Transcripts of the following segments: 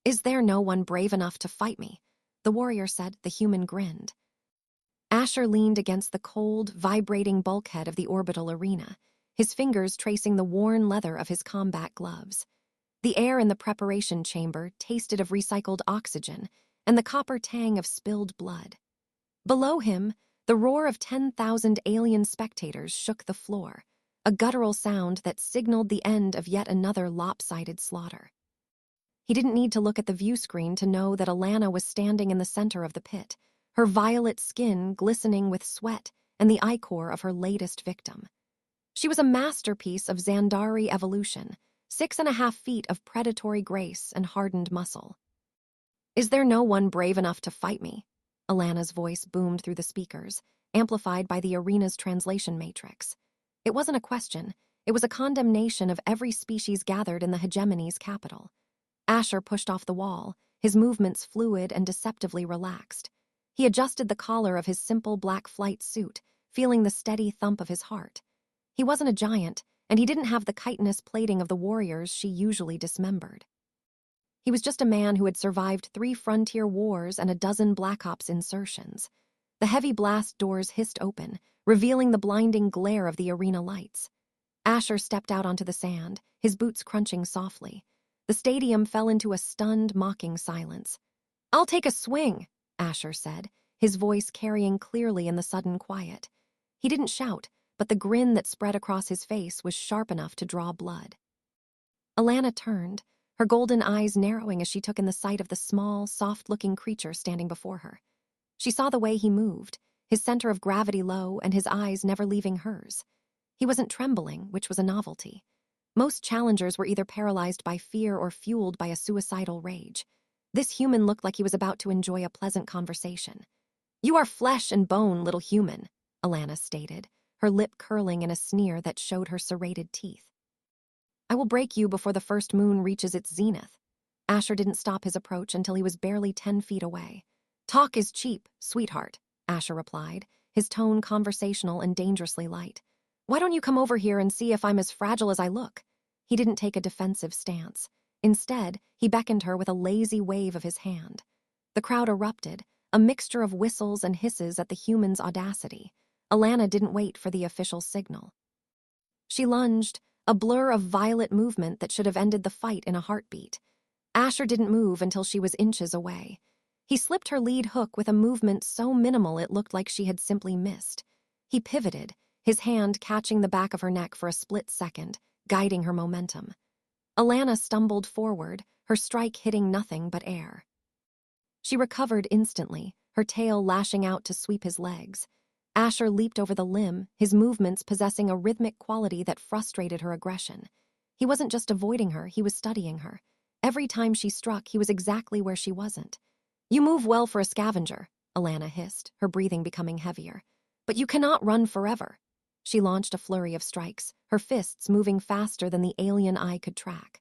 Is there no one brave enough to fight me? The warrior said. The human grinned. Asher leaned against the cold, vibrating bulkhead of the orbital arena, his fingers tracing the worn leather of his combat gloves. The air in the preparation chamber tasted of recycled oxygen and the copper tang of spilled blood. Below him, the roar of 10,000 alien spectators shook the floor, a guttural sound that signaled the end of yet another lopsided slaughter. He didn't need to look at the view screen to know that Alana was standing in the center of the pit, her violet skin glistening with sweat and the ichor of her latest victim. She was a masterpiece of Xandari evolution, 6.5 feet of predatory grace and hardened muscle. Is there no one brave enough to fight me? Alana's voice boomed through the speakers, amplified by the arena's translation matrix. It wasn't a question, it was a condemnation of every species gathered in the hegemony's capital. Asher pushed off the wall, his movements fluid and deceptively relaxed. He adjusted the collar of his simple black flight suit, feeling the steady thump of his heart. He wasn't a giant, and he didn't have the chitinous plating of the warriors she usually dismembered. He was just a man who had survived 3 frontier wars and a dozen Black Ops insertions. The heavy blast doors hissed open, revealing the blinding glare of the arena lights. Asher stepped out onto the sand, his boots crunching softly. The stadium fell into a stunned, mocking silence. "I'll take a swing," Asher said, his voice carrying clearly in the sudden quiet. He didn't shout, but the grin that spread across his face was sharp enough to draw blood. Alana turned, her golden eyes narrowing as she took in the sight of the small, soft-looking creature standing before her. She saw the way he moved, his center of gravity low and his eyes never leaving hers. He wasn't trembling, which was a novelty. Most challengers were either paralyzed by fear or fueled by a suicidal rage. This human looked like he was about to enjoy a pleasant conversation. "You are flesh and bone, little human," Alana stated, her lip curling in a sneer that showed her serrated teeth. "I will break you before the first moon reaches its zenith." Asher didn't stop his approach until he was barely 10 feet away. "Talk is cheap, sweetheart," Asher replied, his tone conversational and dangerously light. "Why don't you come over here and see if I'm as fragile as I look?" He didn't take a defensive stance. Instead, he beckoned her with a lazy wave of his hand. The crowd erupted, a mixture of whistles and hisses at the human's audacity. Alana didn't wait for the official signal. She lunged, a blur of violent movement that should have ended the fight in a heartbeat. Asher didn't move until she was inches away. He slipped her lead hook with a movement so minimal it looked like she had simply missed. He pivoted, his hand catching the back of her neck for a split second, guiding her momentum. Alana stumbled forward, her strike hitting nothing but air. She recovered instantly, her tail lashing out to sweep his legs. Asher leaped over the limb, his movements possessing a rhythmic quality that frustrated her aggression. He wasn't just avoiding her, he was studying her. Every time she struck, he was exactly where she wasn't. "You move well for a scavenger," Alana hissed, her breathing becoming heavier. "But you cannot run forever." She launched a flurry of strikes, her fists moving faster than the alien eye could track.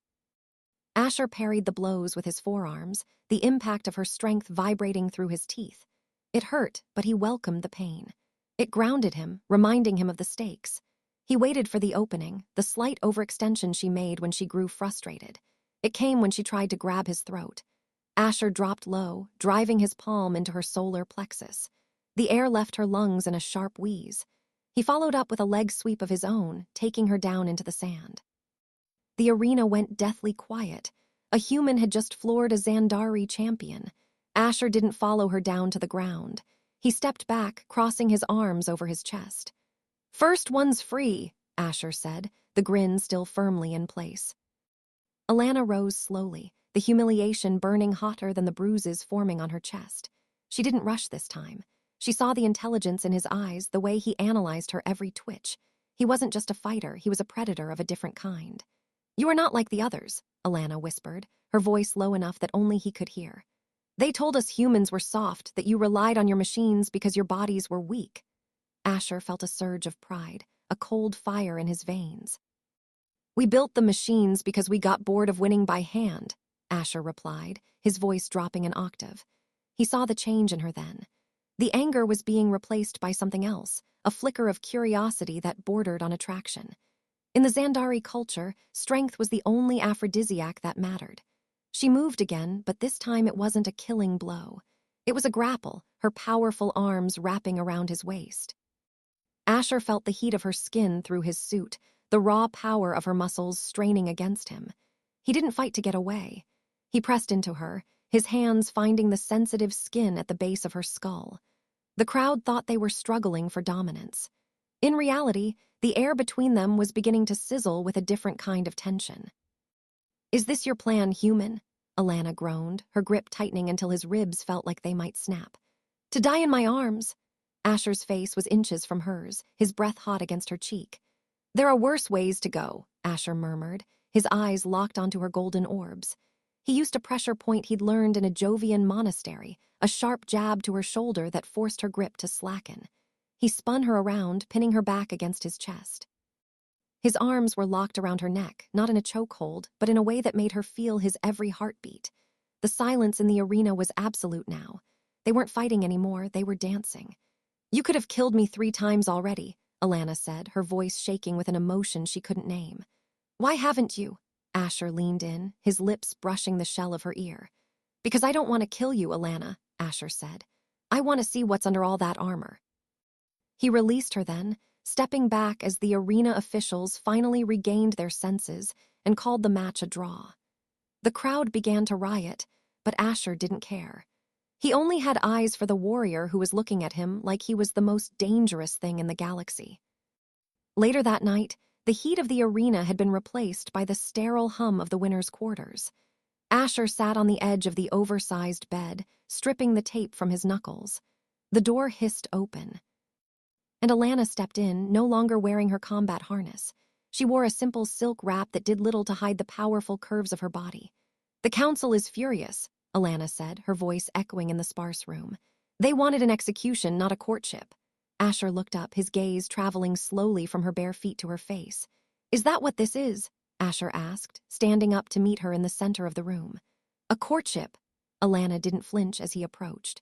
Asher parried the blows with his forearms, the impact of her strength vibrating through his teeth. It hurt, but he welcomed the pain. It grounded him, reminding him of the stakes. He waited for the opening, the slight overextension she made when she grew frustrated. It came when she tried to grab his throat. Asher dropped low, driving his palm into her solar plexus. The air left her lungs in a sharp wheeze. He followed up with a leg sweep of his own, taking her down into the sand. The arena went deathly quiet. A human had just floored a Xandari champion. Asher didn't follow her down to the ground. He stepped back, crossing his arms over his chest. "First one's free," Asher said, the grin still firmly in place. Alana rose slowly, the humiliation burning hotter than the bruises forming on her chest. She didn't rush this time. She saw the intelligence in his eyes, the way he analyzed her every twitch. He wasn't just a fighter, he was a predator of a different kind. "You are not like the others," Alana whispered, her voice low enough that only he could hear. "They told us humans were soft, that you relied on your machines because your bodies were weak." Asher felt a surge of pride, a cold fire in his veins. "We built the machines because we got bored of winning by hand," Asher replied, his voice dropping an octave. He saw the change in her then. The anger was being replaced by something else, a flicker of curiosity that bordered on attraction. In the Xandari culture, strength was the only aphrodisiac that mattered. She moved again, but this time it wasn't a killing blow. It was a grapple, her powerful arms wrapping around his waist. Asher felt the heat of her skin through his suit, the raw power of her muscles straining against him. He didn't fight to get away. He pressed into her, his hands finding the sensitive skin at the base of her skull. The crowd thought they were struggling for dominance. In reality, the air between them was beginning to sizzle with a different kind of tension. "Is this your plan, human?" Alana groaned, her grip tightening until his ribs felt like they might snap. "To die in my arms." Asher's face was inches from hers, his breath hot against her cheek. "There are worse ways to go," Asher murmured, his eyes locked onto her golden orbs. He used a pressure point he'd learned in a Jovian monastery, a sharp jab to her shoulder that forced her grip to slacken. He spun her around, pinning her back against his chest. His arms were locked around her neck, not in a chokehold, but in a way that made her feel his every heartbeat. The silence in the arena was absolute now. They weren't fighting anymore, they were dancing. "You could have killed me 3 times already," Alana said, her voice shaking with an emotion she couldn't name. "Why haven't you?" Asher leaned in, his lips brushing the shell of her ear. "Because I don't want to kill you, Alana," Asher said. "I want to see what's under all that armor." He released her then, stepping back as the arena officials finally regained their senses and called the match a draw. The crowd began to riot, but Asher didn't care. He only had eyes for the warrior who was looking at him like he was the most dangerous thing in the galaxy. Later that night, the heat of the arena had been replaced by the sterile hum of the winner's quarters. Asher sat on the edge of the oversized bed, stripping the tape from his knuckles. The door hissed open, and Alana stepped in, no longer wearing her combat harness. She wore a simple silk wrap that did little to hide the powerful curves of her body. "The council is furious," Alana said, her voice echoing in the sparse room. "They wanted an execution, not a courtship." Asher looked up, his gaze traveling slowly from her bare feet to her face. "Is that what this is?" Asher asked, standing up to meet her in the center of the room. "A courtship." Alana didn't flinch as he approached.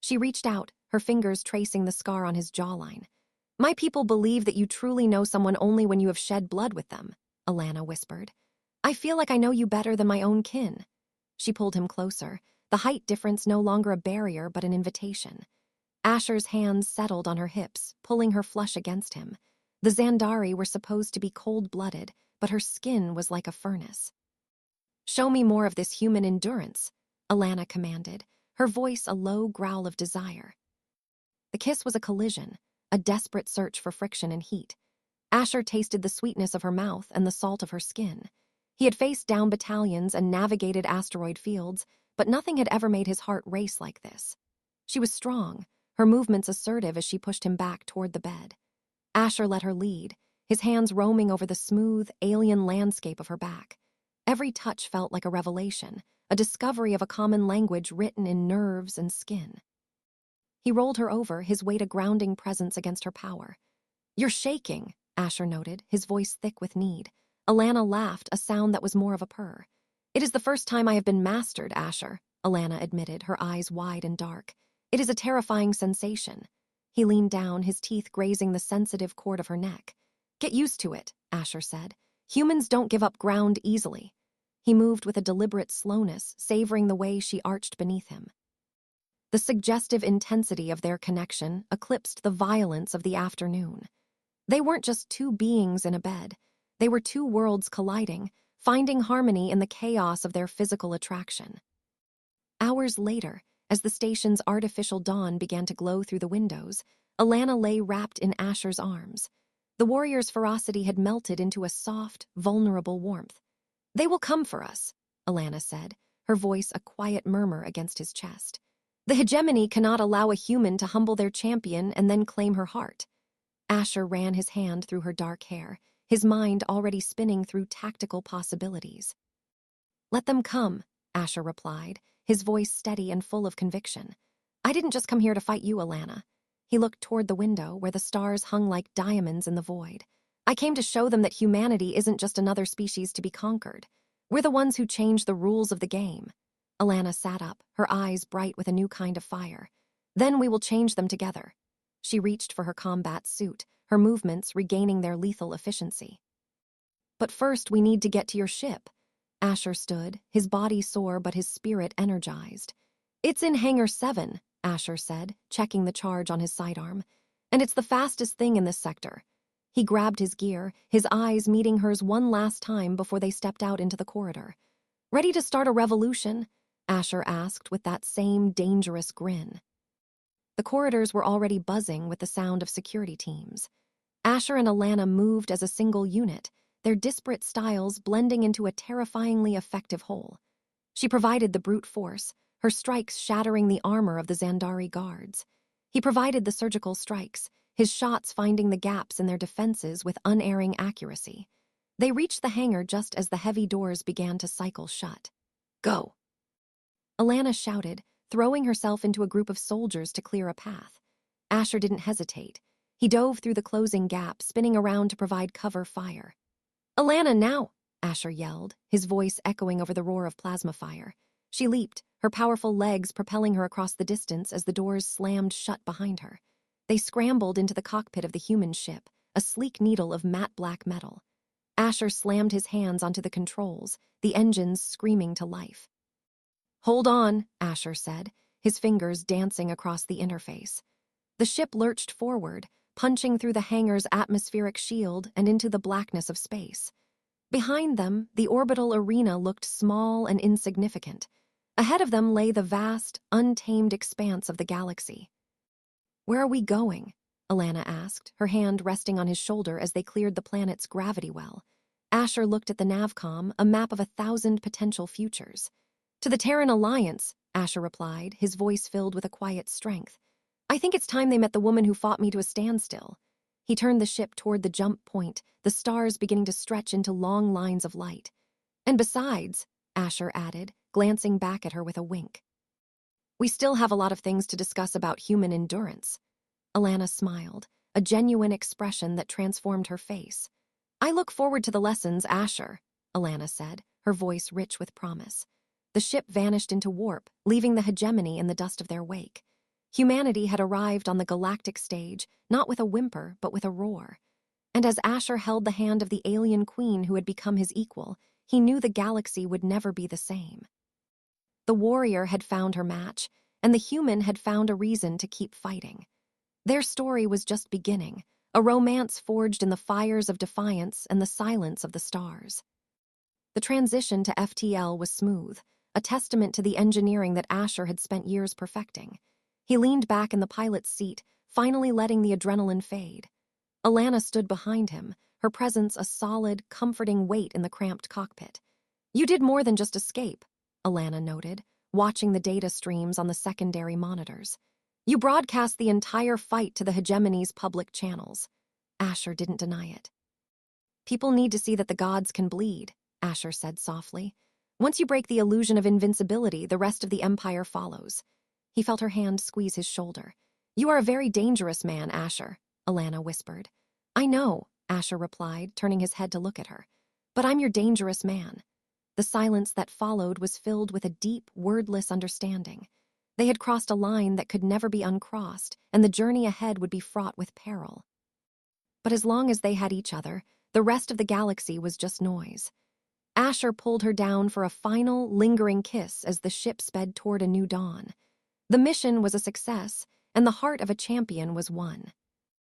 She reached out, her fingers tracing the scar on his jawline. "My people believe that you truly know someone only when you have shed blood with them," Alana whispered. "I feel like I know you better than my own kin." She pulled him closer, the height difference no longer a barrier but an invitation. Asher's hands settled on her hips, pulling her flush against him. The Xandari were supposed to be cold-blooded, but her skin was like a furnace. "Show me more of this human endurance," Alana commanded, her voice a low growl of desire. The kiss was a collision, a desperate search for friction and heat. Asher tasted the sweetness of her mouth and the salt of her skin. He had faced down battalions and navigated asteroid fields, but nothing had ever made his heart race like this. She was strong, her movements assertive as she pushed him back toward the bed. Asher let her lead, his hands roaming over the smooth, alien landscape of her back. Every touch felt like a revelation, a discovery of a common language written in nerves and skin. He rolled her over, his weight a grounding presence against her power. "You're shaking," Asher noted, his voice thick with need. Alana laughed, a sound that was more of a purr. "It is the first time I have been mastered, Asher," Alana admitted, her eyes wide and dark. "It is a terrifying sensation." He leaned down, his teeth grazing the sensitive cord of her neck. "Get used to it," Asher said. "Humans don't give up ground easily." He moved with a deliberate slowness, savoring the way she arched beneath him. The suggestive intensity of their connection eclipsed the violence of the afternoon. They weren't just two beings in a bed. They were two worlds colliding, finding harmony in the chaos of their physical attraction. Hours later, as the station's artificial dawn began to glow through the windows, Alana lay wrapped in Asher's arms. The warrior's ferocity had melted into a soft, vulnerable warmth. "They will come for us," Alana said, her voice a quiet murmur against his chest. "The hegemony cannot allow a human to humble their champion and then claim her heart." Asher ran his hand through her dark hair, his mind already spinning through tactical possibilities. "Let them come," Asher replied, his voice steady and full of conviction. "I didn't just come here to fight you, Alana." He looked toward the window, where the stars hung like diamonds in the void. "I came to show them that humanity isn't just another species to be conquered. We're the ones who change the rules of the game." Alana sat up, her eyes bright with a new kind of fire. "Then we will change them together." She reached for her combat suit, her movements regaining their lethal efficiency. "But first we need to get to your ship." Asher stood, his body sore but his spirit energized. "It's in Hangar 7, Asher said, checking the charge on his sidearm. "And it's the fastest thing in this sector." He grabbed his gear, his eyes meeting hers one last time before they stepped out into the corridor. "Ready to start a revolution?" Asher asked with that same dangerous grin. The corridors were already buzzing with the sound of security teams. Asher and Alana moved as a single unit, their disparate styles blending into a terrifyingly effective whole. She provided the brute force, her strikes shattering the armor of the Xandari guards. He provided the surgical strikes, his shots finding the gaps in their defenses with unerring accuracy. They reached the hangar just as the heavy doors began to cycle shut. "Go!" Alana shouted, throwing herself into a group of soldiers to clear a path. Asher didn't hesitate. He dove through the closing gap, spinning around to provide cover fire. "Alana, now!" Asher yelled, his voice echoing over the roar of plasma fire. She leaped, her powerful legs propelling her across the distance as the doors slammed shut behind her. They scrambled into the cockpit of the human ship, a sleek needle of matte black metal. Asher slammed his hands onto the controls, the engines screaming to life. "Hold on," Asher said, his fingers dancing across the interface. The ship lurched forward, punching through the hangar's atmospheric shield and into the blackness of space. Behind them, the orbital arena looked small and insignificant. Ahead of them lay the vast, untamed expanse of the galaxy. "Where are we going?" Alana asked, her hand resting on his shoulder as they cleared the planet's gravity well. Asher looked at the navcom, a map of 1,000 potential futures. "To the Terran Alliance," Asher replied, his voice filled with a quiet strength. "I think it's time they met the woman who fought me to a standstill." He turned the ship toward the jump point, the stars beginning to stretch into long lines of light. "And besides," Asher added, glancing back at her with a wink, "we still have a lot of things to discuss about human endurance." Alana smiled, a genuine expression that transformed her face. "I look forward to the lessons, Asher," Alana said, her voice rich with promise. The ship vanished into warp, leaving the hegemony in the dust of their wake. Humanity had arrived on the galactic stage, not with a whimper, but with a roar. And as Asher held the hand of the alien queen who had become his equal, he knew the galaxy would never be the same. The warrior had found her match, and the human had found a reason to keep fighting. Their story was just beginning, a romance forged in the fires of defiance and the silence of the stars. The transition to FTL was smooth, a testament to the engineering that Asher had spent years perfecting. He leaned back in the pilot's seat, finally letting the adrenaline fade. Alana stood behind him, her presence a solid, comforting weight in the cramped cockpit. "You did more than just escape," Alana noted, watching the data streams on the secondary monitors. "You broadcast the entire fight to the hegemony's public channels." Asher didn't deny it. "People need to see that the gods can bleed," Asher said softly. "Once you break the illusion of invincibility, the rest of the Empire follows." He felt her hand squeeze his shoulder. "You are a very dangerous man, Asher," Alana whispered. "I know," Asher replied, turning his head to look at her. "But I'm your dangerous man." The silence that followed was filled with a deep, wordless understanding. They had crossed a line that could never be uncrossed, and the journey ahead would be fraught with peril. But as long as they had each other, the rest of the galaxy was just noise. Asher pulled her down for a final, lingering kiss as the ship sped toward a new dawn. The mission was a success, and the heart of a champion was won.